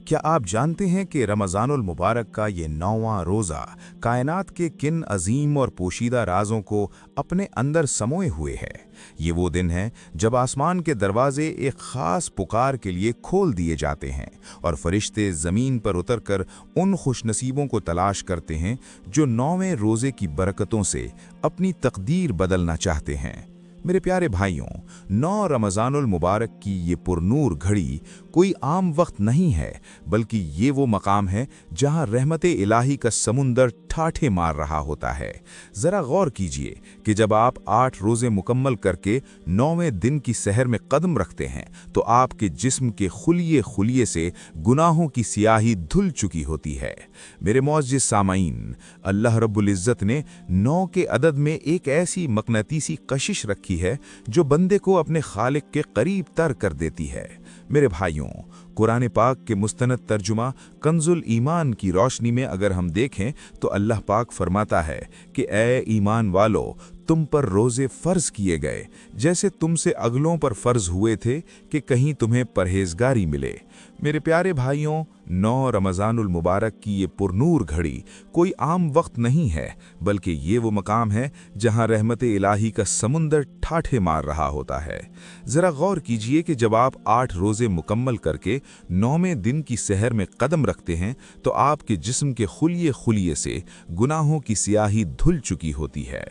क्या आप जानते हैं कि रमज़ानुल मुबारक का ये 9वां रोज़ा कायनात के किन अजीम और पोशीदा राज़ों को अपने अंदर समोए हुए है। ये वो दिन है जब आसमान के दरवाजे एक ख़ास पुकार के लिए खोल दिए जाते हैं और फरिश्ते ज़मीन पर उतरकर उन खुशनसीबों को तलाश करते हैं जो 9वें रोज़े की बरकतों से अपनी तकदीर बदलना चाहते हैं। मेरे प्यारे भाइयों, 9 रमज़ानुल मुबारक की ये पुरनूर घड़ी कोई आम वक्त नहीं है, बल्कि ये वो मकाम है जहाँ रहमत इलाही का समुंदर ठाठे मार रहा होता है। ज़रा गौर कीजिए कि जब आप 8 रोज़े मुकम्मल करके 9वें दिन की सहर में कदम रखते हैं तो आपके जिस्म के खुलिये खुलिये से गुनाहों की सियाही धुल चुकी होती है। मेरे मौजूद सामाईन, अल्लाह रब्बुल इज़्ज़त ने 9 के अदद में एक ऐसी मकनतीसी कशिश रखी है जो बंदे को अपने खालिक के करीब तर कर देती है। मेरे भाइयों, कुरान पाक के मुस्तनद तर्जुमा कंजुल ईमान की रोशनी में अगर हम देखें तो अल्लाह पाक फरमाता है कि ए ईमान वालो, तुम पर रोज़े फ़र्ज़ किए गए जैसे तुमसे अगलों पर फ़र्ज़ हुए थे कि कहीं तुम्हें परहेज़गारी मिले। मेरे प्यारे भाइयों, 9 रमज़ानुल मुबारक की ये पुरनूर घड़ी कोई आम वक्त नहीं है, बल्कि ये वो मकाम है जहाँ रहमत इलाही का समुंदर ठाठे मार रहा होता है। ज़रा गौर कीजिए कि जब आप 8 रोज़े मुकम्मल करके 9वें दिन की सहर में कदम रखते हैं तो आपके जिस्म के खुलिये खुलिये से गुनाहों की सियाही धुल चुकी होती है।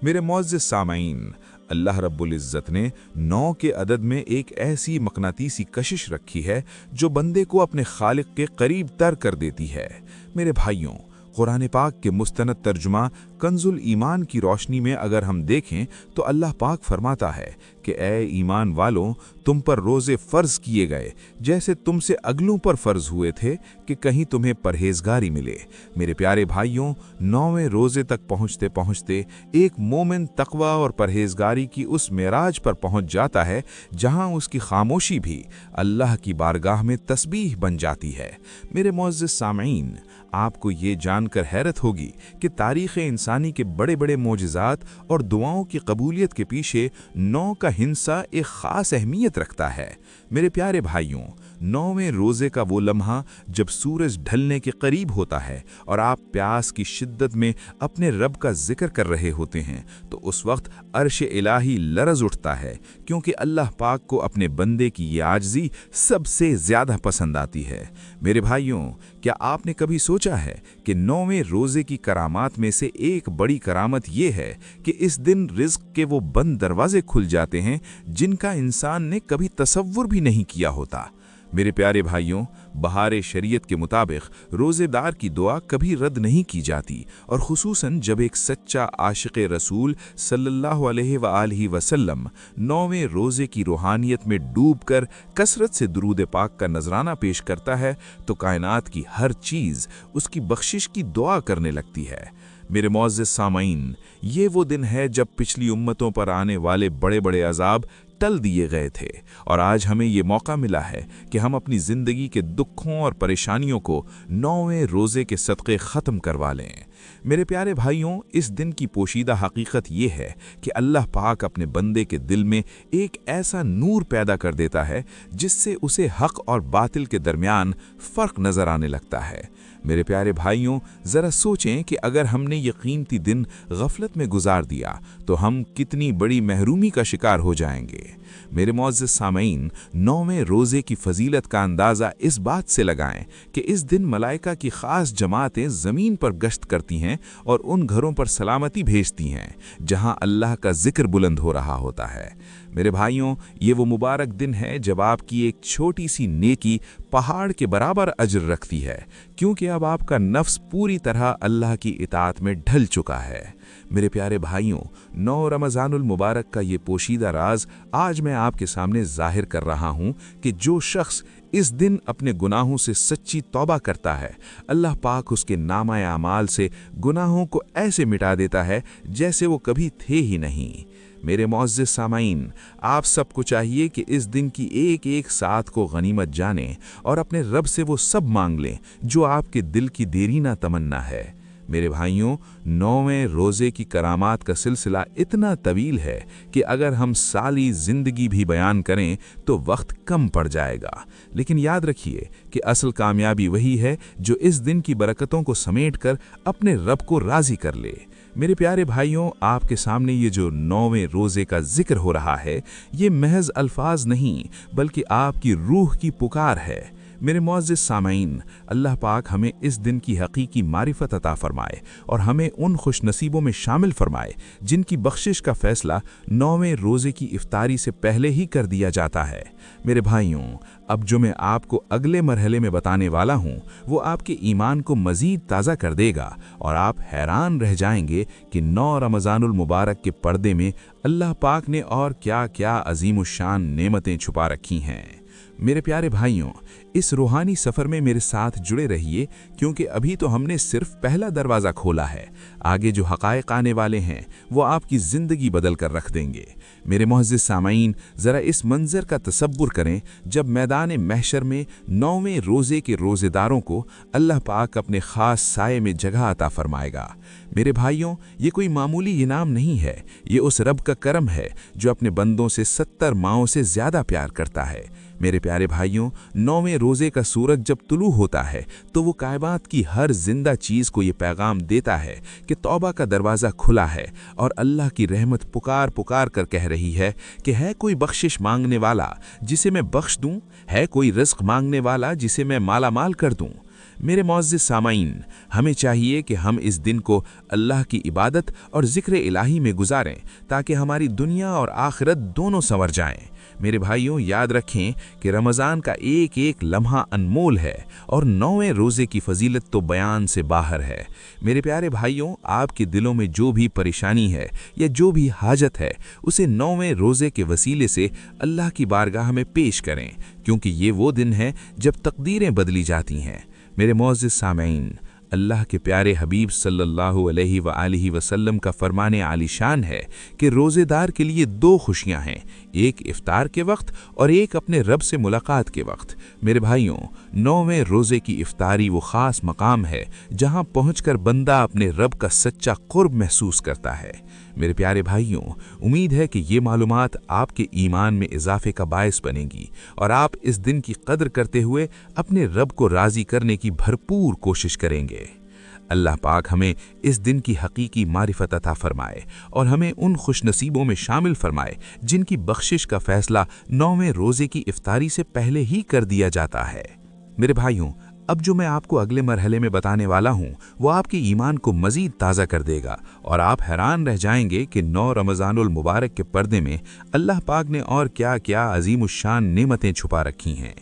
मेरे मौजूद सामाईन, अल्लाह रब्बुल इज़्ज़त ने 9 के अदद में एक ऐसी मकनातीसी कशिश रखी है जो बंदे को अपने खालिक के करीब तर कर देती है। मेरे भाइयों, कुरान पाक के मुस्तनद तर्जुमा कंजुल ईमान की रोशनी में अगर हम देखें तो अल्लाह पाक फरमाता है कि ए ईमान वालों, तुम पर रोज़े फ़र्ज़ किए गए जैसे तुमसे अगलों पर फ़र्ज़ हुए थे कि कहीं तुम्हें परहेज़गारी मिले। मेरे प्यारे भाइयों, 9वें रोज़े तक पहुँचते पहुँचते एक मोमिन तक़वा और परहेज़गारी की उस मेराज पर पहुँच जाता है जहाँ उसकी खामोशी भी अल्लाह की बारगाह में तस्बीह बन जाती है। मेरे मुअज़्ज़िज़ सामईन, आपको ये जानकर हैरत होगी कि तारीख़ इंसानी के बड़े बड़े मोजज़ात और दुआओं की कबूलियत के पीछे 9 का हिस्सा एक ख़ास अहमियत रखता है। मेरे प्यारे भाइयों, 9वें रोज़े का वो लम्हा जब सूरज ढलने के करीब होता है और आप प्यास की शिद्दत में अपने रब का जिक्र कर रहे होते हैं तो उस वक्त अर्श इलाही लरज़ उठता है, क्योंकि अल्लाह पाक को अपने बंदे की ये आजिज़ी सबसे ज़्यादा पसंद आती है। मेरे भाइयों, क्या आपने कभी सोचा है कि 9वें रोज़े की करामात में से एक बड़ी करामत ये है कि इस दिन रिज़्क़ के वो बंद दरवाजे खुल जाते हैं जिनका इंसान ने कभी तसव्वुर भी नहीं किया होता। मेरे प्यारे भाइयों, बहार शरीयत के मुताबिक रोज़ेदार की दुआ कभी रद्द नहीं की जाती, और ख़ुसूसन जब एक सच्चा आशिक़ रसूल सल्लल्लाहु अलैहि वसल्लम 9वें रोज़े की रूहानियत में डूबकर कसरत से दुरूद पाक का नजराना पेश करता है तो कायनात की हर चीज़ उसकी बख्शिश की दुआ करने लगती है। मेरे मुअज़्ज़िज़ सामईन, ये वो दिन है जब पिछली उम्मतों पर आने वाले बड़े बड़े अज़ाब टल दिए गए थे और आज हमें ये मौका मिला है कि हम अपनी ज़िंदगी के दुखों और परेशानियों को 9वें रोज़े के सदक़े ख़त्म करवा लें। मेरे प्यारे भाइयों, इस दिन की पोशीदा हकीकत ये है कि अल्लाह पाक अपने बंदे के दिल में एक ऐसा नूर पैदा कर देता है जिससे उसे हक़ और बातिल के दरमियान फ़र्क नज़र आने लगता है। मेरे प्यारे भाइयों, ज़रा सोचें कि अगर हमने ये कीमती दिन गफलत में गुजार दिया तो हम कितनी बड़ी महरूमी का शिकार हो जाएंगे। मेरे मुअज़्ज़िज़ सामईन, 9वें रोज़े की फ़जीलत का अंदाज़ा इस बात से लगाएं कि इस दिन मलाइका की ख़ास जमातें ज़मीन पर गश्त करती हैं और उन घरों पर सलामती भेजती हैं जहां अल्लाह का ज़िक्र बुलंद हो रहा होता है। मेरे भाइयों, ये वो मुबारक दिन है जब आपकी एक छोटी सी नेकी पहाड़ के बराबर अजर रखती है, क्योंकि अब आपका नफ्स पूरी तरह अल्लाह की इताअत में ढल चुका है। मेरे प्यारे भाइयों, 9 रमज़ानुल मुबारक का ये पोशीदा राज आज मैं आपके सामने जाहिर कर रहा हूँ कि जो शख्स इस दिन अपने गुनाहों से सच्ची तौबा करता है, अल्लाह पाक उसके नामा आमाल से गुनाहों को ऐसे मिटा देता है जैसे वो कभी थे ही नहीं। मेरे मुअज़्ज़िज़ सामाईन, आप सबको चाहिए कि इस दिन की एक एक साथ को गनीमत जानें और अपने रब से वो सब मांग लें जो आपके दिल की देरीना तमन्ना है। मेरे भाइयों, 9वें रोज़े की करामात का सिलसिला इतना तवील है कि अगर हम सारी ज़िंदगी भी बयान करें तो वक्त कम पड़ जाएगा। लेकिन याद रखिए कि असल कामयाबी वही है जो इस दिन की बरकतों को समेटकर अपने रब को राज़ी कर ले। मेरे प्यारे भाइयों, आपके सामने ये जो 9वें रोज़े का जिक्र हो रहा है, ये महज अल्फाज नहीं बल्कि आपकी रूह की पुकार है। मेरे मुअज़्ज़िज़ सामईन, अल्लाह पाक हमें इस दिन की हकीकी मारिफत अता फरमाए और हमें उन खुशनसीबों में शामिल फरमाए जिनकी बख्शिश का फ़ैसला 9वें रोज़े की इफ्तारी से पहले ही कर दिया जाता है। मेरे भाइयों, अब जो मैं आपको अगले मरहले में बताने वाला हूँ वो आपके ईमान को मज़ीद ताज़ा कर देगा और आप हैरान रह जाएंगे कि 9 रमज़ानुल मुबारक के पर्दे में अल्लाह पाक ने और क्या क्या अज़ीमुश्शान नेमतें छुपा रखी हैं। मेरे प्यारे भाइयों, इस रूहानी सफ़र में मेरे साथ जुड़े रहिए क्योंकि अभी तो हमने सिर्फ पहला दरवाज़ा खोला है। आगे जो हक़ाइक़ आने वाले हैं वो आपकी ज़िंदगी बदल कर रख देंगे। मेरे मुअज़्ज़िज़ सामईन, ज़रा इस मंज़र का तसव्वुर करें जब मैदान महशर में 9वें रोज़े के रोज़ेदारों को अल्लाह पाक अपने ख़ास साये में जगह अता फरमाएगा। मेरे भाइयों, ये कोई मामूली इनाम नहीं है, ये उस रब का करम है जो अपने बंदों से 70 माहों से ज़्यादा प्यार करता है। मेरे प्यारे भाइयों, 9वें रोज़े का सूरज जब तुलू होता है तो वो कायनात की हर जिंदा चीज़ को ये पैगाम देता है कि तौबा का दरवाज़ा खुला है और अल्लाह की रहमत पुकार पुकार कर कह रही है कि है कोई बख्शिश मांगने वाला जिसे मैं बख्श दूं, है कोई रिज़्क़ मांगने वाला जिसे मैं माला माल कर दूं। मेरे मुअज़्ज़िज़ सामईन, हमें चाहिए कि हम इस दिन को अल्लाह की इबादत और ज़िक्र इलाही में गुजारें ताकि हमारी दुनिया और आखिरत दोनों संवर जाएं। मेरे भाइयों, याद रखें कि रमज़ान का एक एक लम्हा अनमोल है और 9वें रोज़े की फजीलत तो बयान से बाहर है। मेरे प्यारे भाइयों, आपके दिलों में जो भी परेशानी है या जो भी हाजत है उसे 9वें रोज़े के वसीले से अल्लाह की बारगाह में पेश करें, क्योंकि ये वो दिन है जब तकदीरें बदली जाती हैं। मेरे मुअज़्ज़िज़ सामईन, अल्लाह के प्यारे हबीब सल्लल्लाहु अलैहि वसल्लम का फरमाने आलीशान है कि रोज़ेदार के लिए 2 खुशियां हैं, एक इफ्तार के वक्त और एक अपने रब से मुलाकात के वक्त। मेरे भाइयों, 9वें रोज़े की इफ्तारी वो ख़ास मकाम है जहां पहुंचकर बंदा अपने रब का सच्चा कुर्ब महसूस करता है। मेरे प्यारे भाइयों, उम्मीद है कि ये मालूमात आपके ईमान में इजाफे का बायस बनेगी और आप इस दिन की कद्र करते हुए अपने रब को राज़ी करने की भरपूर कोशिश करेंगे। अल्लाह पाक हमें इस दिन की हकीकी मारिफत अता फरमाए और हमें उन खुशनसीबों में शामिल फरमाए जिनकी बख्शिश का फ़ैसला 9वें रोज़े की इफ्तारी से पहले ही कर दिया जाता है। मेरे भाइयों, अब जो मैं आपको अगले मरहले में बताने वाला हूँ वो आपके ईमान को मज़ीद ताज़ा कर देगा और आप हैरान रह जाएंगे कि 9 रमज़ानुल मुबारक के पर्दे में अल्लाह पाक ने और क्या क्या अज़ीमुश्शान नेमतें छुपा रखी हैं।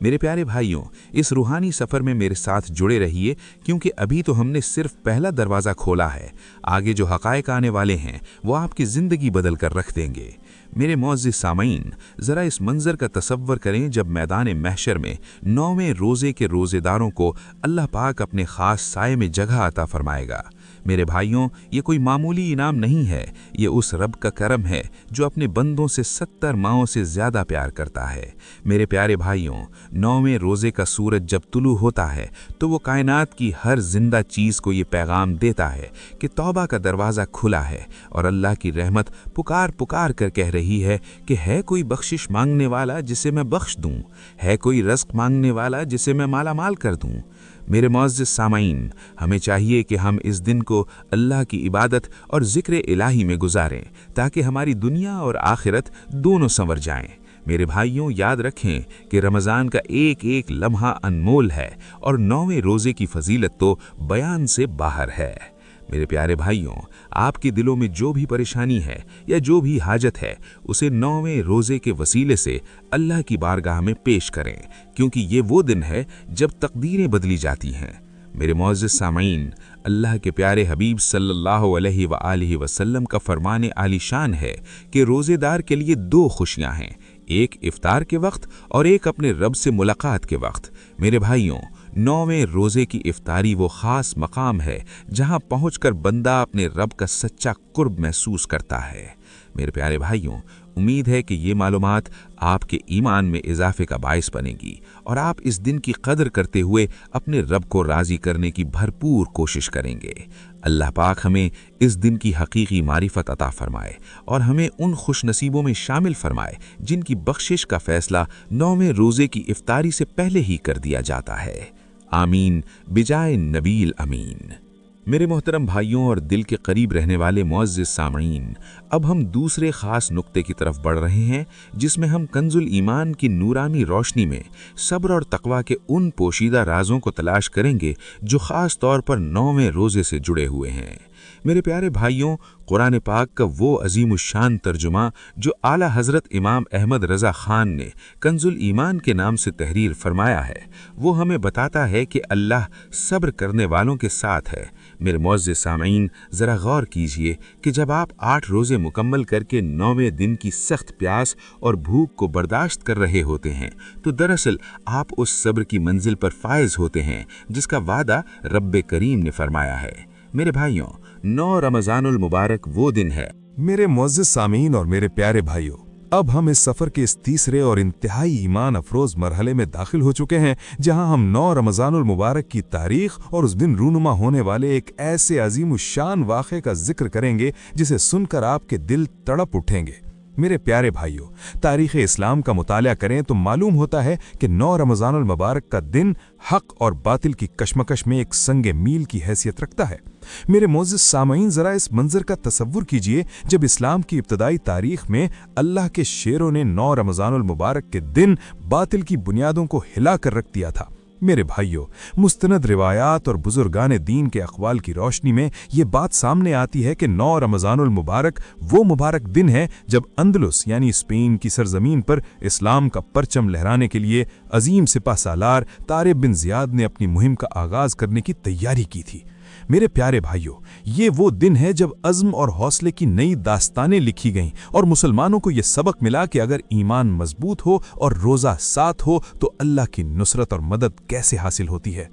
मेरे प्यारे भाइयों, इस रूहानी सफ़र में मेरे साथ जुड़े रहिए क्योंकि अभी तो हमने सिर्फ पहला दरवाज़ा खोला है। आगे जो हक़ाइक़ आने वाले हैं वो आपकी ज़िंदगी बदल कर रख देंगे। मेरे मुअज़्ज़िज़ सामईन, ज़रा इस मंज़र का तसव्वुर करें जब मैदान महशर में 9वें रोज़े के रोज़ेदारों को अल्लाह पाक अपने ख़ास साये में जगह अता फरमाएगा। मेरे भाइयों, ये कोई मामूली इनाम नहीं है, ये उस रब का करम है जो अपने बंदों से 70 माहों से ज़्यादा प्यार करता है। मेरे प्यारे भाइयों, 9वें रोज़े का सूरज जब तुलू होता है तो वो कायनात की हर जिंदा चीज़ को ये पैगाम देता है कि तौबा का दरवाज़ा खुला है और अल्लाह की रहमत पुकार पुकार कर कह रही है कि है कोई बख्शिश मांगने वाला जिसे मैं बख्श दूं, है कोई रिज़्क़ मांगने वाला जिसे मैं माला माल कर दूं। मेरे मुअज़्ज़िज़ सामईन, हमें चाहिए कि हम इस दिन को अल्लाह की इबादत और ज़िक्र इलाही में गुजारें ताकि हमारी दुनिया और आखिरत दोनों संवर जाएं। मेरे भाइयों, याद रखें कि रमज़ान का एक एक लम्हा अनमोल है और 9वें रोज़े की फजीलत तो बयान से बाहर है। मेरे प्यारे भाइयों, आपके दिलों में जो भी परेशानी है या जो भी हाजत है उसे 9वें रोज़े के वसीले से अल्लाह की बारगाह में पेश करें, क्योंकि ये वो दिन है जब तकदीरें बदली जाती हैं। मेरे मुअज़्ज़िज़ सामईन, अल्लाह के प्यारे हबीब सल्लल्लाहु अलैहि वसल्लम का फरमाने आलीशान है कि रोज़ेदार के लिए 2 खुशियां हैं, एक इफ्तार के वक्त और एक अपने रब से मुलाकात के वक्त। मेरे भाइयों, 9वें रोज़े की इफ्तारी वो ख़ास मकाम है जहां पहुंचकर बंदा अपने रब का सच्चा कुर्ब महसूस करता है। मेरे प्यारे भाइयों, امید ہے کہ یہ معلومات آپ کے ایمان میں اضافے کا باعث بنے گی اور آپ اس دن کی قدر کرتے ہوئے اپنے رب کو راضی کرنے کی بھرپور کوشش کریں گے۔ اللہ پاک ہمیں اس دن کی حقیقی معرفت عطا فرمائے اور ہمیں ان خوش نصیبوں میں شامل فرمائے جن کی بخشش کا فیصلہ 9ویں روزے کی افطاری سے پہلے ہی کر دیا جاتا ہے۔ آمین بجائے نبی امین۔ میرے محترم بھائیوں اور دل کے قریب رہنے والے معزز سامعین، اب ہم دوسرے خاص نقطے کی طرف بڑھ رہے ہیں جس میں ہم کنز الایمان کی نورانی روشنی میں صبر اور تقوی کے ان پوشیدہ رازوں کو تلاش کریں گے جو خاص طور پر 9ویں روزے سے جڑے ہوئے ہیں۔ میرے پیارے بھائیوں، قرآن پاک کا وہ عظیم الشان ترجمہ جو اعلیٰ حضرت امام احمد رضا خان نے کنز الایمان کے نام سے تحریر فرمایا ہے، وہ ہمیں بتاتا ہے کہ اللہ صبر کرنے والوں کے ساتھ ہے۔ میرے معزز سامعین، ذرا غور کیجئے کہ جب آپ 8 روزے مکمل کر کے 9ویں دن کی سخت پیاس اور بھوک کو برداشت کر رہے ہوتے ہیں تو دراصل آپ اس صبر کی منزل پر فائز ہوتے ہیں جس کا وعدہ رب کریم نے فرمایا ہے۔ میرے بھائیوں، 9 رمضان المبارک وہ دن ہے۔ میرے معزز سامعین اور میرے پیارے بھائیوں، اب ہم اس سفر کے اس تیسرے اور انتہائی ایمان افروز مرحلے میں داخل ہو چکے ہیں جہاں ہم 9 رمضان المبارک کی تاریخ اور اس دن رونما ہونے والے ایک ایسے عظیم الشان واقعے کا ذکر کریں گے جسے سن کر آپ کے دل تڑپ اٹھیں گے۔ میرے پیارے بھائیوں، تاریخ اسلام کا مطالعہ کریں تو معلوم ہوتا ہے کہ 9 رمضان المبارک کا دن حق اور باطل کی کشمکش میں ایک سنگ میل کی حیثیت رکھتا ہے۔ میرے معزز سامعین، ذرا اس منظر کا تصور کیجئے جب اسلام کی ابتدائی تاریخ میں اللہ کے شیروں نے 9 رمضان المبارک کے دن باطل کی بنیادوں کو ہلا کر رکھ دیا تھا۔ میرے بھائیوں، مستند روایات اور بزرگان دین کے اقوال کی روشنی میں یہ بات سامنے آتی ہے کہ 9 رمضان المبارک وہ مبارک دن ہے جب اندلس یعنی اسپین کی سرزمین پر اسلام کا پرچم لہرانے کے لیے عظیم سپہ سالار طارق بن زیاد نے اپنی مہم کا آغاز کرنے کی تیاری کی تھی۔ میرے پیارے بھائیوں، یہ وہ دن ہے جب عزم اور حوصلے کی نئی داستانیں لکھی گئیں اور مسلمانوں کو یہ سبق ملا کہ اگر ایمان مضبوط ہو اور روزہ ساتھ ہو تو اللہ کی نصرت اور مدد کیسے حاصل ہوتی ہے۔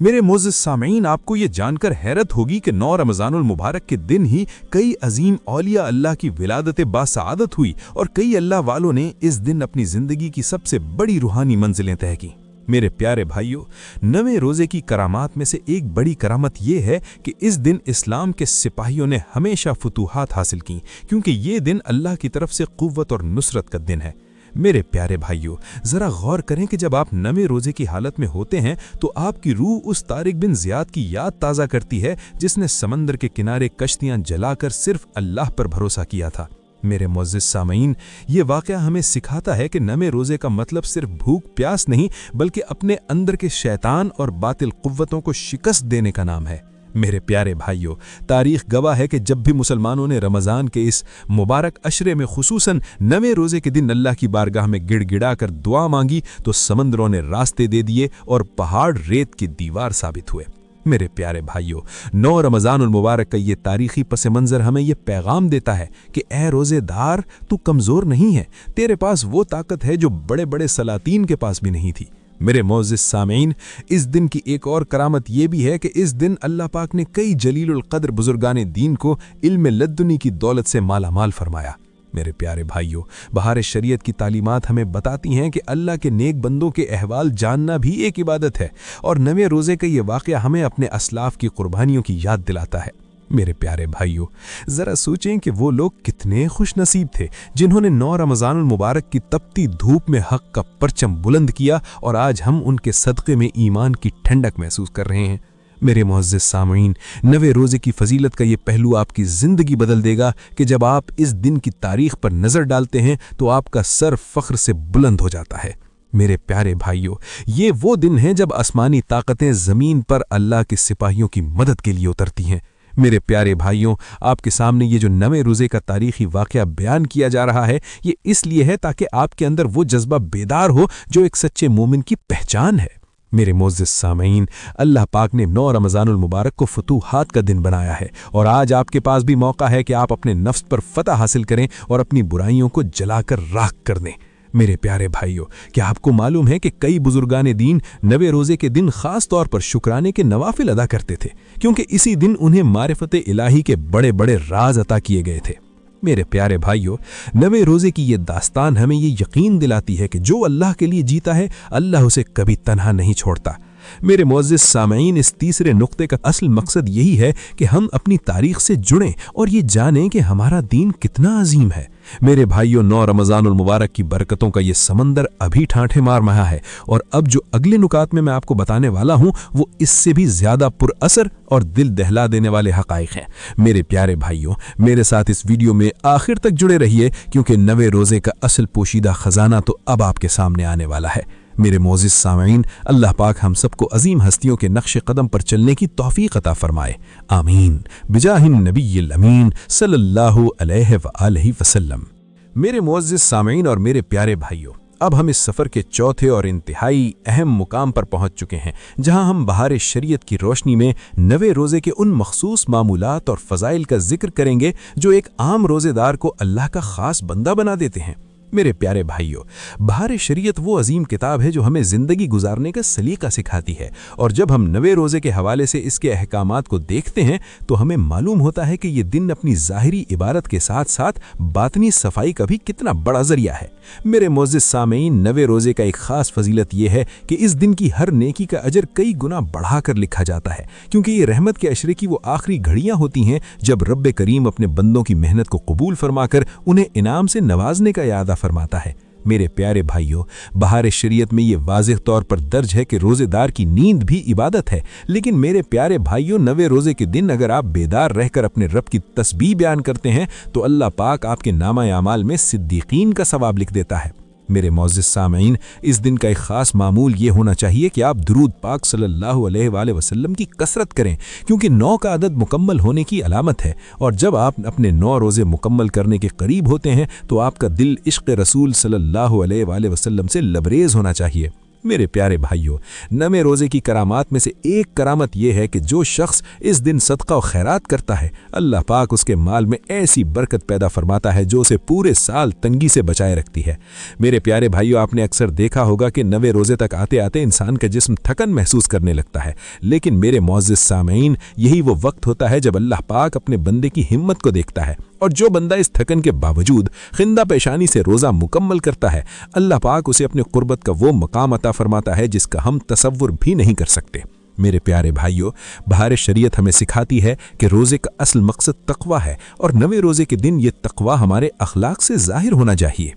میرے معزز سامعین، آپ کو یہ جان کر حیرت ہوگی کہ 9 رمضان المبارک کے دن ہی کئی عظیم اولیاء اللہ کی ولادت باسعادت ہوئی اور کئی اللہ والوں نے اس دن اپنی زندگی کی سب سے بڑی روحانی منزلیں طے کیں۔ میرے پیارے بھائیوں، 9ویں روزے کی کرامات میں سے ایک بڑی کرامت یہ ہے کہ اس دن اسلام کے سپاہیوں نے ہمیشہ فتوحات حاصل کیں کیونکہ یہ دن اللہ کی طرف سے قوت اور نصرت کا دن ہے۔ میرے پیارے بھائیوں، ذرا غور کریں کہ جب آپ 9ویں روزے کی حالت میں ہوتے ہیں تو آپ کی روح اس طارق بن زیاد کی یاد تازہ کرتی ہے جس نے سمندر کے کنارے کشتیاں جلا کر صرف اللہ پر بھروسہ کیا تھا۔ میرے معزز سامعین، یہ واقعہ ہمیں سکھاتا ہے کہ 9ویں روزے کا مطلب صرف بھوک پیاس نہیں بلکہ اپنے اندر کے شیطان اور باطل قوتوں کو شکست دینے کا نام ہے۔ میرے پیارے بھائیوں، تاریخ گواہ ہے کہ جب بھی مسلمانوں نے رمضان کے اس مبارک عشرے میں خصوصاً 9ویں روزے کے دن اللہ کی بارگاہ میں گڑ گڑا کر دعا مانگی تو سمندروں نے راستے دے دیے اور پہاڑ ریت کی دیوار ثابت ہوئے۔ میرے پیارے بھائیوں، 9 رمضان المبارک کا یہ تاریخی پس منظر ہمیں یہ پیغام دیتا ہے کہ اے روزے دار، تو کمزور نہیں ہے، تیرے پاس وہ طاقت ہے جو بڑے بڑے سلاطین کے پاس بھی نہیں تھی۔ میرے معزز سامعین، اس دن کی ایک اور کرامت یہ بھی ہے کہ اس دن اللہ پاک نے کئی جلیل القدر بزرگان دین کو علم لدنی کی دولت سے مالا مال فرمایا۔ میرے پیارے بھائیوں، بہار شریعت کی تعلیمات ہمیں بتاتی ہیں کہ اللہ کے نیک بندوں کے احوال جاننا بھی ایک عبادت ہے اور 9ویں روزے کا یہ واقعہ ہمیں اپنے اسلاف کی قربانیوں کی یاد دلاتا ہے۔ میرے پیارے بھائیوں، ذرا سوچیں کہ وہ لوگ کتنے خوش نصیب تھے جنہوں نے 9 رمضان المبارک کی تپتی دھوپ میں حق کا پرچم بلند کیا اور آج ہم ان کے صدقے میں ایمان کی ٹھنڈک محسوس کر رہے ہیں۔ میرے معزز سامعین، 9ویں روزے کی فضیلت کا یہ پہلو آپ کی زندگی بدل دے گا کہ جب آپ اس دن کی تاریخ پر نظر ڈالتے ہیں تو آپ کا سر فخر سے بلند ہو جاتا ہے۔ میرے پیارے بھائیوں، یہ وہ دن ہیں جب آسمانی طاقتیں زمین پر اللہ کے سپاہیوں کی مدد کے لیے اترتی ہیں۔ میرے پیارے بھائیوں، آپ کے سامنے یہ جو 9ویں روزے کا تاریخی واقعہ بیان کیا جا رہا ہے، یہ اس لیے ہے تاکہ آپ کے اندر وہ جذبہ بیدار ہو جو ایک سچے مومن کی پہچان ہے۔ میرے معزز سامعین، اللہ پاک نے 9 رمضان المبارک کو فتوحات کا دن بنایا ہے اور آج آپ کے پاس بھی موقع ہے کہ آپ اپنے نفس پر فتح حاصل کریں اور اپنی برائیوں کو جلا کر راکھ کر دیں۔ میرے پیارے بھائیوں، کیا آپ کو معلوم ہے کہ کئی بزرگان دین 9ویں روزے کے دن خاص طور پر شکرانے کے نوافل ادا کرتے تھے کیونکہ اسی دن انہیں معرفت الہی کے بڑے بڑے راز عطا کیے گئے تھے۔ मेरे प्यारे भाइयों, नवे रोज़े की ये दास्तान हमें ये यकीन दिलाती है कि जो अल्लाह के लिए जीता है, अल्लाह उसे कभी तन्हा नहीं छोड़ता। मेरे मुअज़्ज़िज़ सामईन, इस तीसरे नुक्ते का असल मकसद यही है कि हम अपनी तारीख से जुड़ें और ये जानें कि हमारा दीन कितना अजीम है। मेरे भाइयों, 9 रमज़ानुल मुबारक की बरकतों का ये समंदर अभी ठाठे मार रहा है, और अब जो अगले नुकात में मैं आपको बताने वाला हूँ वो इससे भी ज़्यादा पुरअसर और दिल दहला देने वाले हक़ाइक़ हैं। मेरे प्यारे भाइयों, मेरे साथ इस वीडियो में आखिर तक जुड़े रहिए, क्योंकि नवे रोज़े का असल पोशीदा ख़जाना तो अब आपके सामने आने वाला है। मेरे मोअज़्ज़िज़ सामईन, अल्लाह पाक हम सबको अजीम हस्तियों के नक्श कदम पर चलने की तौफीक अता फरमाए, आमीन, बिजाहिन नबिय्यिल अमीन सल्लल्लाहु अलैहि व आलिहि वसल्लम। मेरे मुअज़्ज़िज़ सामईन और मेरे प्यारे भाइयों, अब हम इस सफ़र के चौथे और इंतहाई अहम मुकाम पर पहुंच चुके हैं, जहां हम बहार शरीयत की रोशनी में नवे रोज़े के उन मखसूस मामूलात और फ़ज़ाइल का जिक्र करेंगे जो एक आम रोज़ेदार को अल्लाह का ख़ास बंदा बना देते हैं। मेरे प्यारे भाइयों, बहार शरीयत वो अजीम किताब है जो हमें ज़िंदगी गुजारने का सलीका सिखाती है, और जब हम नवे रोज़े के हवाले से इसके अहकामात को देखते हैं तो हमें मालूम होता है कि ये दिन अपनी ज़ाहिरी इबारत के साथ साथ बातनी सफाई का भी कितना बड़ा ज़रिया है। मेरे मुअज़्ज़िज़ सामईन, नवे रोज़े का एक ख़ास फजीलत यह है कि इस दिन की हर नेकी का अजर कई गुना बढ़ाकर लिखा जाता है, क्योंकि ये रहमत के अशरे की वो आखिरी घड़ियाँ होती हैं जब रब करीम अपने बंदों की मेहनत को कबूल फरमाकर उन्हें इनाम से नवाजने का याद फरमाता है। मेरे प्यारे भाइयों, बहार शरीयत में ये वाज़ेह तौर पर दर्ज है कि रोज़ेदार की नींद भी इबादत है, लेकिन मेरे प्यारे भाइयों, नवे रोज़े के दिन अगर आप बेदार रहकर अपने रब की तस्बीह बयान करते हैं तो अल्लाह पाक आपके नामा अमाल में सिद्दीकीन का सवाब लिख देता है। मेरे मुअज़्ज़िज़ सामईन, इस दिन का एक ख़ास मामूल ये होना चाहिए कि आप दुरूद पाक सल्लल्लाहु अलैहि वसल्लम की कसरत करें, क्योंकि 9 का अदद मुकम्मल होने की अलामत है, और जब आप अपने 9 रोज़े मुकम्मल करने के करीब होते हैं तो आपका दिल इश्क़ रसूल सल्लल्लाहु अलैहि वसल्लम से लबरेज़ होना चाहिए। मेरे प्यारे भाइयों, नवे रोज़े की करामात में से एक करामत यह है कि जो शख्स इस दिन सदका और खैरात करता है, अल्लाह पाक उसके माल में ऐसी बरकत पैदा फरमाता है जो उसे पूरे साल तंगी से बचाए रखती है। मेरे प्यारे भाइयों, आपने अक्सर देखा होगा कि नवे रोज़े तक आते आते इंसान का जिस्म थकन महसूस करने लगता है, लेकिन मेरे मुअज़्ज़िज़ सामईन, यही वो वक्त होता है जब अल्लाह पाक अपने बंदे की हिम्मत को देखता है, और जो बंदा इस थकन के बावजूद खिंदा पेशानी से रोज़ा मुकम्मल करता है, अल्लाह पाक उसे अपने कुर्बत का वो मकाम अता फरमाता है जिसका हम तसव्वुर भी नहीं कर सकते। मेरे प्यारे भाइयों, बहार शरीयत हमें सिखाती है कि रोज़े का असल मकसद तक़वा है, और नवे रोज़े के दिन ये तक़वा हमारे अखलाक से ज़ाहिर होना चाहिए।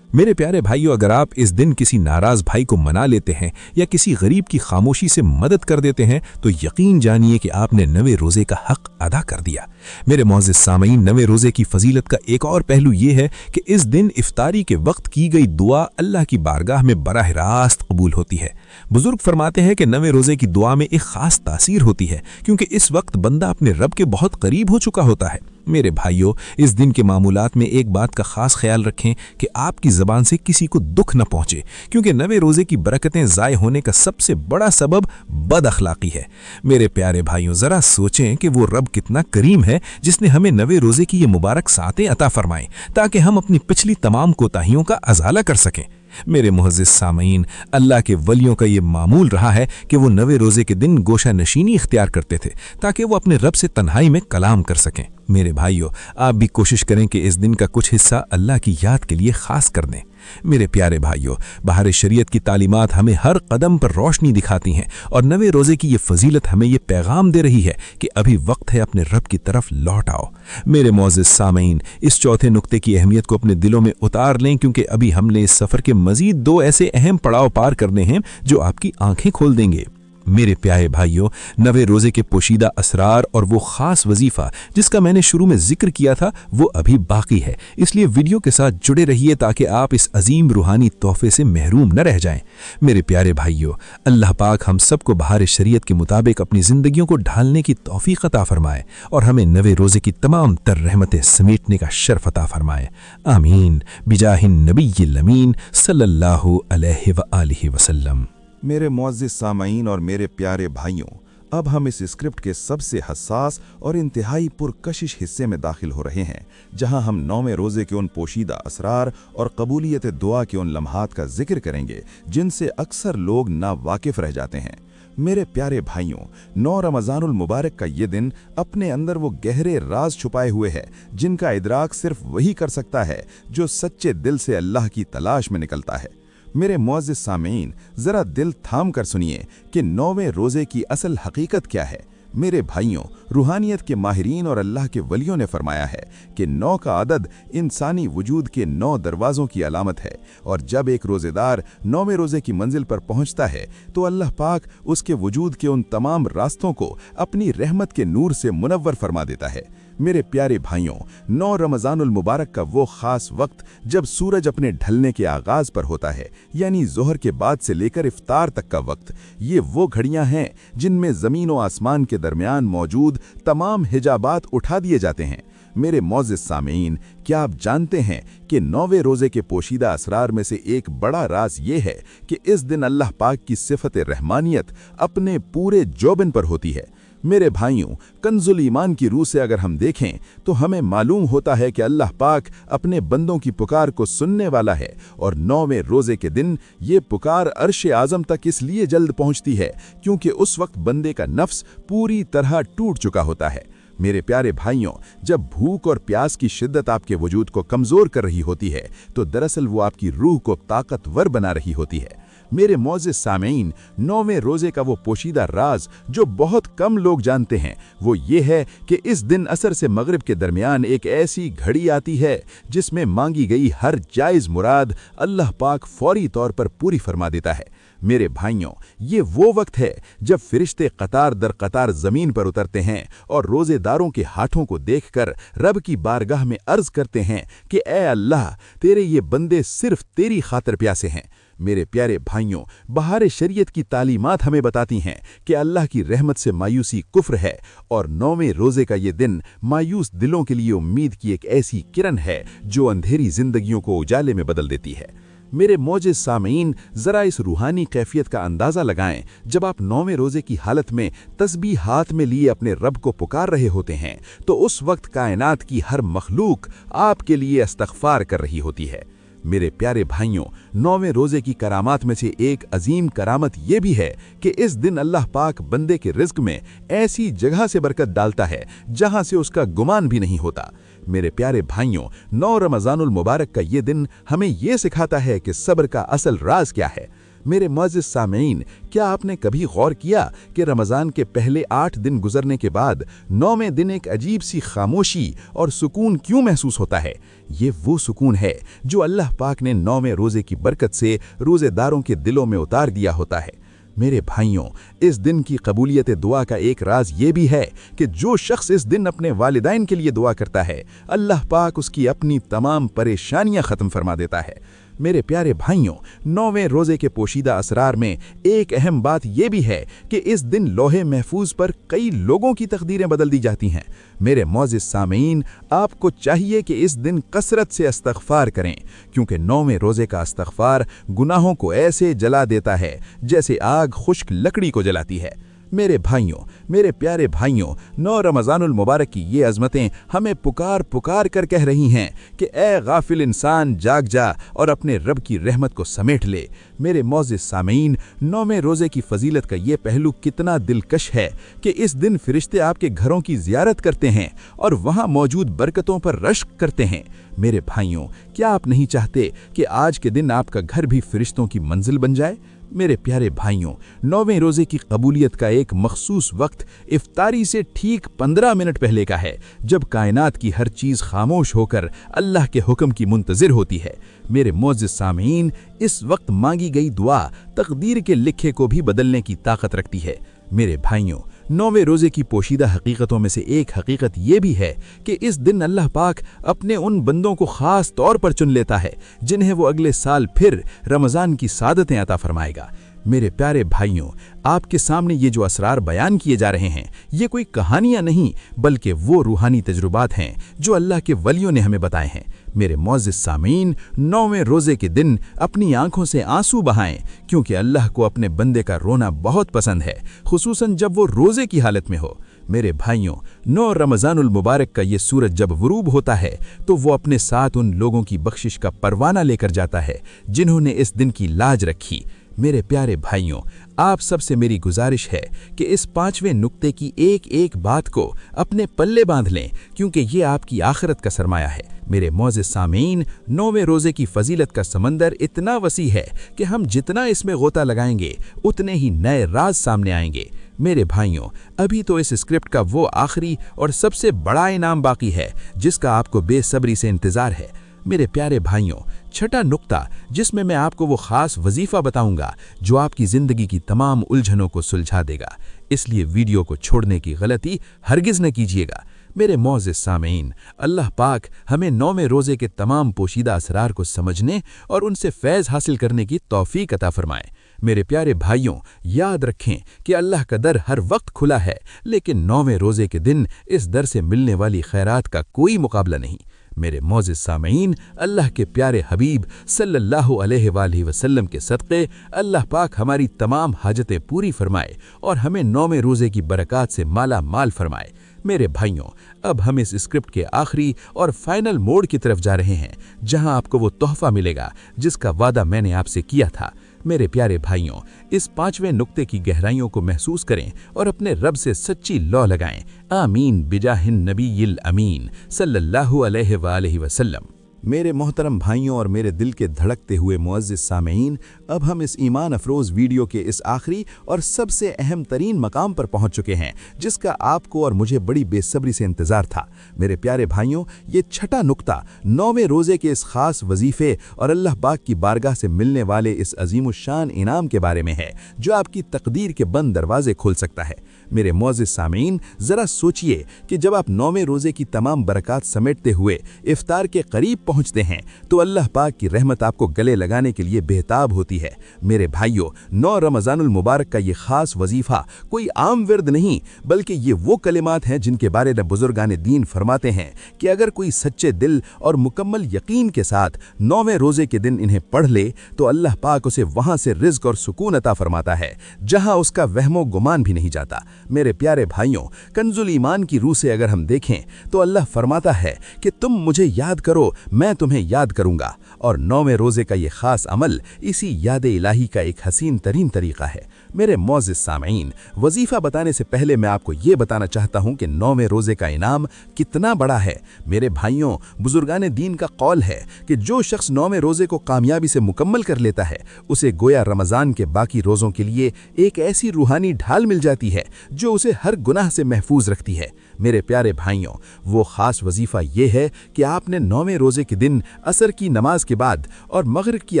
मेरे प्यारे भाइयों, अगर आप इस दिन किसी नाराज़ भाई को मना लेते हैं या किसी गरीब की खामोशी से मदद कर देते हैं तो यकीन जानिए कि आपने नवे रोज़े का हक़ अदा कर दिया। मेरे मुअज़्ज़िज़ सामईन, नवे रोज़े की फजीलत का एक और पहलू ये है कि इस दिन इफ्तारी के वक्त की गई दुआ अल्लाह की बारगाह में बराह रास्त कबूल होती है। बुजुर्ग फरमाते हैं कि नवे रोज़े की दुआ में एक ख़ास तासीर होती है, क्योंकि इस वक्त बंदा अपने रब के बहुत करीब हो चुका होता है। मेरे भाइयों, इस दिन के मामूलात में एक बात का ख़ास ख्याल रखें कि आपकी ज़बान से किसी को दुख न पहुँचे, क्योंकि नवे रोज़े की बरकतें ज़ाय होने का सबसे बड़ा सबब बद अखलाक़ी है। मेरे प्यारे भाइयों, ज़रा सोचें कि वो रब कितना करीम है जिसने हमें नवे रोज़े की ये मुबारक सातें अता फरमाएं ताकि हम अपनी पिछली तमाम कोताहियों का अज़ाला कर सकें। मेरे मुअज़्ज़िज़ सामईन, अल्लाह के वलियों का ये मामूल रहा है कि वो नवे रोज़े के दिन गोशा नशीनी इख्तियार करते थे ताकि वो अपने रब से तन्हाई में कलाम कर सकें। मेरे भाइयों, आप भी कोशिश करें कि इस दिन का कुछ हिस्सा अल्लाह की याद के लिए ख़ास कर दें। मेरे प्यारे भाइयों, बहार शरीयत की तालीमात हमें हर कदम पर रोशनी दिखाती हैं, और नवे रोज़े की ये फजीलत हमें ये पैगाम दे रही है कि अभी वक्त है अपने रब की तरफ लौट आओ। मेरे मुअज़्ज़िज़ सामईन, इस चौथे नुक्ते की अहमियत को अपने दिलों में उतार लें, क्योंकि अभी हमने इस सफ़र के मज़ीद 2 ऐसे अहम पड़ाव पार करने हैं जो आपकी आंखें खोल देंगे। मेरे प्यारे भाइयों, नवे रोज़े के पोशीदा असरार और वो ख़ास वजीफ़ा जिसका मैंने शुरू में जिक्र किया था वो अभी बाकी है, इसलिए वीडियो के साथ जुड़े रहिए ताकि आप इस अजीम रूहानी तोहफे से महरूम न रह जाएं। मेरे प्यारे भाइयों, अल्लाह पाक हम सबको बहार शरीयत के मुताबिक अपनी ज़िंदगियों को ढालने की तौफ़ीक़ अता फ़रमाए और हमें नवे रोज़े की तमाम तर रहमतें समेटने का शर्फ अता फ़रमाए, आमीन, बिजाहिन नबिय्यिल अमीन सल्लल्लाहु अलैहि व आलिहि वसल्लम। मेरे मुअज़्ज़िज़ सामईन और मेरे प्यारे भाइयों, अब हम इस स्क्रिप्ट के सबसे हसास और इंतहाई पुरकशिश हिस्से में दाखिल हो रहे हैं, जहां हम 9वें रोज़े के उन पोशीदा असरार और कबूलियत दुआ के उन लम्हात का जिक्र करेंगे जिनसे अक्सर लोग नावाकिफ़ रह जाते हैं। मेरे प्यारे भाइयों, 9 रमज़ानुल मुबारक का ये दिन अपने अंदर वो गहरे राज छुपाए हुए है जिनका इदराक सिर्फ वही कर सकता है जो सच्चे दिल से अल्लाह की तलाश में निकलता है। मेरे मुअज़्ज़िज़ सामीन, ज़रा दिल थाम कर सुनिए कि 9वें रोज़े की असल हकीकत क्या है। मेरे भाइयों, रूहानियत के माहिरीन और अल्लाह के वलियों ने फरमाया है कि 9 का अदद इंसानी वजूद के 9 दरवाज़ों की अलामत है, और जब एक रोज़ेदार 9वें रोज़े की मंजिल पर पहुंचता है तो अल्लाह पाक उसके वजूद के उन तमाम रास्तों को अपनी रहमत के नूर से मुनव्वर फरमा देता है। मेरे प्यारे भाइयों, 9 रमज़ानुल मुबारक का वो ख़ास वक्त जब सूरज अपने ढलने के आगाज़ पर होता है, यानी ज़ोहर के बाद से लेकर इफ्तार तक का वक्त, ये वो घड़ियां हैं जिनमें ज़मीन और आसमान के दरमियान मौजूद तमाम हिजाबात उठा दिए जाते हैं। मेरे मुअज़्ज़िज़ सामीन, क्या आप जानते हैं कि 9वें रोज़े के पोशीदा असरार में से एक बड़ा राज ये है कि इस दिन अल्लाह पाक की सिफ़त रहमानियत अपने पूरे जोबन पर होती है। मेरे भाइयों, कंजुल ईमान की रूह से अगर हम देखें तो हमें मालूम होता है कि अल्लाह पाक अपने बंदों की पुकार को सुनने वाला है, और 9वें रोज़े के दिन ये पुकार अर्श आज़म तक इसलिए जल्द पहुंचती है क्योंकि उस वक्त बंदे का नफ्स पूरी तरह टूट चुका होता है। मेरे प्यारे भाइयों, जब भूख और प्यास की शिद्दत आपके वजूद को कमज़ोर कर रही होती है तो दरअसल वो आपकी रूह को ताकतवर बना रही होती है। मेरे मुअज़्ज़िज़ सामीन, 9वें रोज़े का वो पोशीदा राज जो बहुत कम लोग जानते हैं वो ये है कि इस दिन असर से मगरिब के दरमियान एक ऐसी घड़ी आती है जिसमें मांगी गई हर जायज़ मुराद अल्लाह पाक फौरी तौर पर पूरी फरमा देता है। मेरे भाइयों, ये वो वक्त है जब फरिश्ते कतार दर कतार ज़मीन पर उतरते हैं और रोज़ेदारों के हाथों को देखकर रब की बारगाह में अर्ज़ करते हैं कि ए अल्लाह, तेरे ये बंदे सिर्फ तेरी खातिर प्यासे हैं। मेरे प्यारे भाइयों, बहार शरीयत की तालीमात हमें बताती हैं कि अल्लाह की रहमत से मायूसी कुफ्र है, और 9वें रोज़े का ये दिन मायूस दिलों के लिए उम्मीद की एक ऐसी किरण है जो अंधेरी जिंदगियों को उजाले में बदल देती है। मेरे मोजिज़ सामीन, ज़रा इस रूहानी कैफियत का अंदाज़ा लगाएं जब आप 9वें रोज़े की हालत में तस्बीह हाथ में लिए अपने रब को पुकार रहे होते हैं तो उस वक्त कायनात की हर मखलूक आपके लिए इस्तग़फ़ार कर रही होती है। मेरे प्यारे भाइयों, 9वें रोज़े की करामात में से एक अजीम करामत ये भी है कि इस दिन अल्लाह पाक बंदे के रिज़्क़ में ऐसी जगह से बरकत डालता है जहां से उसका गुमान भी नहीं होता। मेरे प्यारे भाइयों, 9 रमज़ानुल मुबारक का ये दिन हमें ये सिखाता है कि सब्र का असल राज क्या है। मेरे मुअज़्ज़िज़ सामीन, क्या आपने कभी गौर किया कि रमज़ान के पहले 8 दिन गुजरने के बाद 9वें दिन एक अजीब सी खामोशी और सुकून क्यों महसूस होता है? ये वो सुकून है जो अल्लाह पाक ने 9वें रोज़े की बरकत से रोज़ेदारों के दिलों में उतार दिया होता है। मेरे भाइयों, इस दिन की कबूलियत दुआ का एक राज ये भी है कि जो शख्स इस दिन अपने वालिदैन के लिए दुआ करता है, अल्लाह पाक उसकी अपनी तमाम परेशानियां ख़त्म फरमा देता है। मेरे प्यारे भाइयों, 9वें रोज़े के पोशीदा असरार में एक अहम बात यह भी है कि इस दिन लोहे महफूज पर कई लोगों की तकदीरें बदल दी जाती हैं। मेरे मुअज़्ज़िज़ सामीन, आपको चाहिए कि इस दिन कसरत से इस्तग़फ़ार करें, क्योंकि 9वें रोज़े का इस्तग़फ़ार गुनाहों को ऐसे जला देता है जैसे आग खुश्क लकड़ी को जलाती है। मेरे भाइयों, मेरे प्यारे भाइयों, 9 रमज़ानुल मुबारक की ये अज़मतें हमें पुकार पुकार कर कह रही हैं कि ए गाफिल इंसान, जाग जा और अपने रब की रहमत को समेट ले। मेरे मुअज़्ज़िज़ सामीन, 9वें रोज़े की फ़जीलत का ये पहलू कितना दिलकश है कि इस दिन फ़रिश्ते आपके घरों की ज़ियारत करते हैं और वहाँ मौजूद बरकतों पर रश्क करते हैं। मेरे भाइयों, क्या आप नहीं चाहते कि आज के दिन आपका घर भी फ़रिश्तों की मंजिल बन जाए? मेरे प्यारे भाइयों, 9वें रोज़े की कबूलियत का एक मखसूस वक्त इफ्तारी से ठीक 15 मिनट पहले का है, जब कायनात की हर चीज़ खामोश होकर अल्लाह के हुक्म की मुंतज़िर होती है। मेरे मुअज़्ज़िज़ सामीन, इस वक्त मांगी गई दुआ तकदीर के लिखे को भी बदलने की ताकत रखती है। मेरे भाइयों, 9वें रोज़े की पोशीदा हकीकतों में से एक हकीकत ये भी है कि इस दिन अल्लाह पाक अपने उन बंदों को ख़ास तौर पर चुन लेता है जिन्हें वो अगले साल फिर रमज़ान की सादतें अता फरमाएगा। मेरे प्यारे भाइयों, आपके सामने ये जो असरार बयान किए जा रहे हैं, ये कोई कहानियाँ नहीं बल्कि वो रूहानी तजुर्बात हैं जो अल्लाह के वलियों ने हमें बताए हैं। मेरे मुअज़्ज़िज़ सामीन, 9वें रोज़े के दिन अपनी आंखों से आंसू बहाएं, क्योंकि अल्लाह को अपने बंदे का रोना बहुत पसंद है, खुसूसन जब वो रोज़े की हालत में हो। मेरे भाइयों, 9 रमज़ानुल मुबारक का ये सूरज जब गुरूब होता है तो वो अपने साथ उन लोगों की बख्शिश का परवाना लेकर जाता है जिन्होंने इस दिन की लाज रखी। میرے پیارے بھائیوں، آپ سب سے میری گزارش ہے کہ اس 5ویں نقطے کی ایک ایک بات کو اپنے پلے باندھ لیں، کیونکہ یہ آپ کی آخرت کا سرمایہ ہے۔ میرے معزز سامعین، 9ویں روزے کی فضیلت کا سمندر اتنا وسیع ہے کہ ہم جتنا اس میں غوطہ لگائیں گے اتنے ہی نئے راز سامنے آئیں گے۔ میرے بھائیوں، ابھی تو اس اسکرپٹ کا وہ آخری اور سب سے بڑا انعام باقی ہے جس کا آپ کو بے صبری سے انتظار ہے۔ میرے پیارے بھائیوں، چھٹا نقطہ جس میں آپ کو وہ خاص وظیفہ بتاؤں گا جو آپ کی زندگی کی تمام الجھنوں کو سلجھا دے گا، اس لیے ویڈیو کو چھوڑنے کی غلطی ہرگز نہ کیجیے گا۔ میرے معزز سامعین، اللہ پاک ہمیں 9ویں روزے کے تمام پوشیدہ اسرار کو سمجھنے اور ان سے فیض حاصل کرنے کی توفیق عطا فرمائے۔ میرے پیارے بھائیوں، یاد رکھیں کہ اللہ کا در ہر وقت کھلا ہے، لیکن 9ویں روزے کے دن اس در سے ملنے والی خیرات کا کوئی مقابلہ نہیں۔ میرے معزز سامعین، اللہ کے پیارے حبیب صلی اللہ علیہ وآلہ وسلم کے صدقے اللہ پاک ہماری تمام حاجتیں پوری فرمائے اور ہمیں 9ویں روزے کی برکات سے مالا مال فرمائے۔ میرے بھائیوں، اب ہم اس اسکرپٹ کے آخری اور فائنل موڈ کی طرف جا رہے ہیں، جہاں آپ کو وہ تحفہ ملے گا جس کا وعدہ میں نے آپ سے کیا تھا۔ میرے پیارے بھائیوں، اس 5ویں نقطے کی گہرائیوں کو محسوس کریں اور اپنے رب سے سچی لو لگائیں۔ آمین بجاہ النبی الامین صلی اللہ علیہ وآلہ وسلم۔ میرے محترم بھائیوں اور میرے دل کے دھڑکتے ہوئے معزز سامعین، اب ہم اس ایمان افروز ویڈیو کے اس آخری اور سب سے اہم ترین مقام پر پہنچ چکے ہیں جس کا آپ کو اور مجھے بڑی بے صبری سے انتظار تھا۔ میرے پیارے بھائیوں، یہ چھٹا نقطہ 9ویں روزے کے اس خاص وظیفے اور اللہ پاک کی بارگاہ سے ملنے والے اس عظیم الشان انعام کے بارے میں ہے جو آپ کی تقدیر کے بند دروازے کھول سکتا ہے۔ میرے معزز سامعین، ذرا سوچئے کہ جب آپ 9ویں روزے کی تمام برکات سمیٹتے ہوئے افطار کے قریب پہنچتے ہیں تو اللہ پاک کی رحمت آپ کو گلے لگانے کے لیے بہتاب ہوتی ہے۔ میرے بھائیوں، 9 رمضان المبارک کا یہ خاص وظیفہ کوئی عام ورد نہیں، بلکہ یہ وہ کلمات ہیں جن کے بارے میں بزرگان دین فرماتے ہیں کہ اگر کوئی سچے دل اور مکمل یقین کے ساتھ 9ویں روزے کے دن انہیں پڑھ لے تو اللہ پاک اسے وہاں سے رزق اور سکون عطا فرماتا ہے جہاں اس کا وہم و گمان بھی نہیں جاتا۔ میرے پیارے بھائیوں، کنز الایمان کی روح سے اگر ہم دیکھیں تو اللہ فرماتا ہے کہ تم مجھے یاد کرو، میں تمہیں یاد کروں گا، اور 9ویں روزے کا یہ خاص عمل اسی یاد الہی کا ایک حسین ترین طریقہ ہے۔ میرے معزز سامعین، وظیفہ بتانے سے پہلے میں آپ کو یہ بتانا چاہتا ہوں کہ 9ویں روزے کا انعام کتنا بڑا ہے۔ میرے بھائیوں، بزرگان دین کا قول ہے کہ جو شخص 9ویں روزے کو کامیابی سے مکمل کر لیتا ہے اسے گویا رمضان کے باقی روزوں کے لیے ایک ایسی روحانی ڈھال مل جاتی ہے جو اسے ہر گناہ سے محفوظ رکھتی ہے۔ میرے پیارے بھائیوں، وہ خاص وظیفہ یہ ہے کہ آپ نے 9ویں روزے کے دن عصر کی نماز کے بعد اور مغرب کی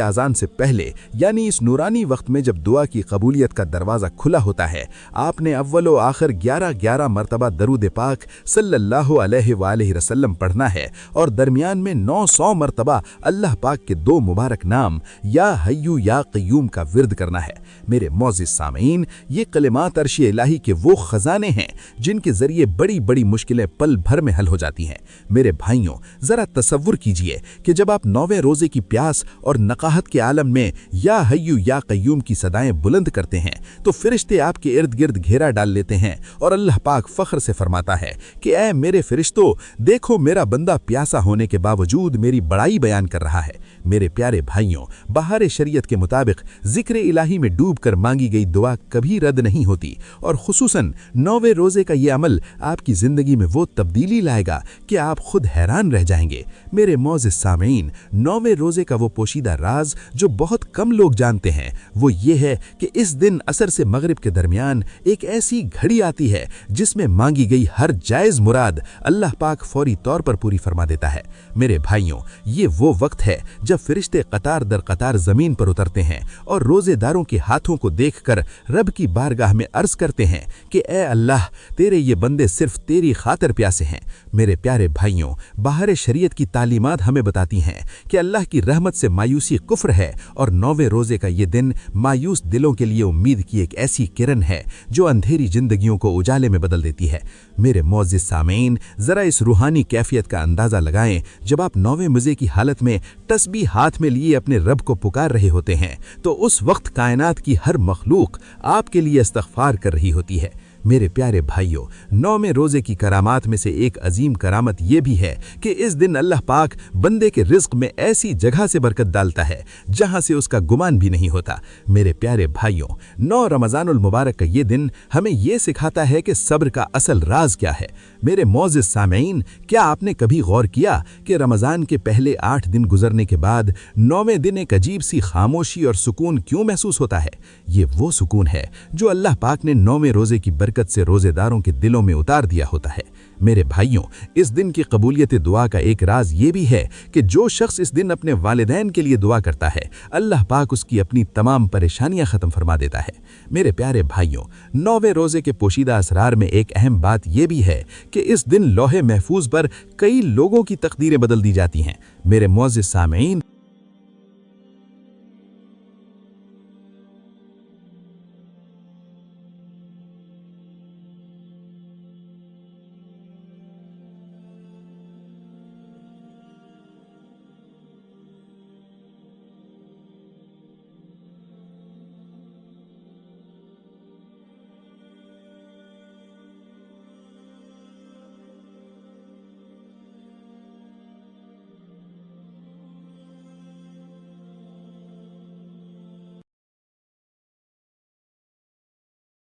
اذان سے پہلے، یعنی اس نورانی وقت میں جب دعا کی قبولیت کا دروازہ کھلا ہوتا ہے، آپ نے اول و آخر 11 مرتبہ درود پاک صلی اللہ علیہ وآلہ وسلم پڑھنا ہے اور درمیان میں 900 مرتبہ اللہ پاک کے 2 مبارک نام یا حیو یا قیوم کا ورد کرنا ہے۔ میرے معزز سامعین، یہ کلمات عرش الہی کے وہ خزانے ہیں جن کے ذریعے بڑی بڑی مشکلیں پل بھر میں حل ہو جاتی ہیں۔ میرے بھائیوں، ذرا تصور کیجئے کہ جب آپ 9ویں روزے کی پیاس اور نقاہت کے عالم میں یا حیو یا قیوم کی صدائیں بلند کرتے ہیں تو فرشتے آپ کے ارد گرد گھیرا ڈال لیتے ہیں اور اللہ پاک فخر سے فرماتا ہے کہ اے میرے فرشتوں، دیکھو میرا بندہ پیاسا ہونے کے باوجود میری بڑائی بیان کر رہا ہے۔ میرے پیارے بھائیوں، بہار شریعت کے مطابق ذکر الہی میں ڈوب کر مانگی گئی دعا کبھی رد نہیں ہوتی، اور خصوصاً 9ویں روزے کا یہ عمل آپ کی زندگی میں وہ تبدیلی لائے گا کہ آپ خود حیران رہ جائیں گے۔ میرے معزز سامعین، 9ویں روزے کا وہ پوشیدہ راز جو بہت کم لوگ جانتے ہیں وہ یہ ہے کہ اس دن عصر سے مغرب کے درمیان ایک ایسی گھڑی آتی ہے جس میں مانگی گئی ہر جائز مراد اللہ پاک فوری طور پر پوری فرما دیتا ہے۔ میرے بھائیوں، یہ وہ وقت ہے جب فرشتے قطار در قطار زمین پر اترتے ہیں اور روزے داروں کے ہاتھوں کو دیکھ کر رب کی بارگاہ میں عرض کرتے ہیں کہ اے اللہ، تیرے یہ بندے صرف تیری خاطر پیاسے ہیں۔ میرے پیارے بھائیوں، بہار شریعت کی تعلیمات ہمیں بتاتی ہیں کہ اللہ کی رحمت سے مایوسی کفر ہے، اور 9ویں روزے کا یہ دن مایوس دلوں کے لیے امید کی ایک ایسی کرن ہے جو اندھیری زندگیوں کو اجالے میں بدل دیتی ہے۔ میرے معزز سامعین، ذرا اس روحانی کیفیت کا اندازہ لگائیں جب آپ 9ویں مزے کی حالت میں تسبیح ہاتھ میں لیے اپنے رب کو پکار رہے ہوتے ہیں تو اس وقت کائنات کی ہر مخلوق آپ کے لیے استغفار کر رہی ہوتی ہے۔ میرے پیارے بھائیوں، 9ویں روزے کی کرامات میں سے ایک عظیم کرامت یہ بھی ہے کہ اس دن اللہ پاک بندے کے رزق میں ایسی جگہ سے برکت ڈالتا ہے جہاں سے اس کا گمان بھی نہیں ہوتا۔ میرے پیارے بھائیوں، 9 رمضان المبارک کا یہ دن ہمیں یہ سکھاتا ہے کہ صبر کا اصل راز کیا ہے۔ میرے معزز سامعین، کیا آپ نے کبھی غور کیا کہ رمضان کے پہلے 8 دن گزرنے کے بعد 9ویں دن ایک عجیب سی خاموشی اور سکون کیوں محسوس ہوتا ہے؟ یہ وہ سکون ہے جو اللہ پاک نے 9ویں روزے کی برکت سے روزے داروں کے دلوں میں اتار دیا ہوتا ہے۔ میرے بھائیوں، اس دن کی قبولیت دعا کا ایک راز یہ بھی ہے کہ جو شخص اس دن اپنے والدین کے لیے دعا کرتا ہے، اللہ پاک اس کی اپنی تمام پریشانیاں ختم فرما دیتا ہے۔ میرے پیارے بھائیوں، 9ویں روزے کے پوشیدہ اسرار میں ایک اہم بات یہ بھی ہے کہ اس دن لوح محفوظ پر کئی لوگوں کی تقدیریں بدل دی جاتی ہیں۔ میرے معزز سامعین،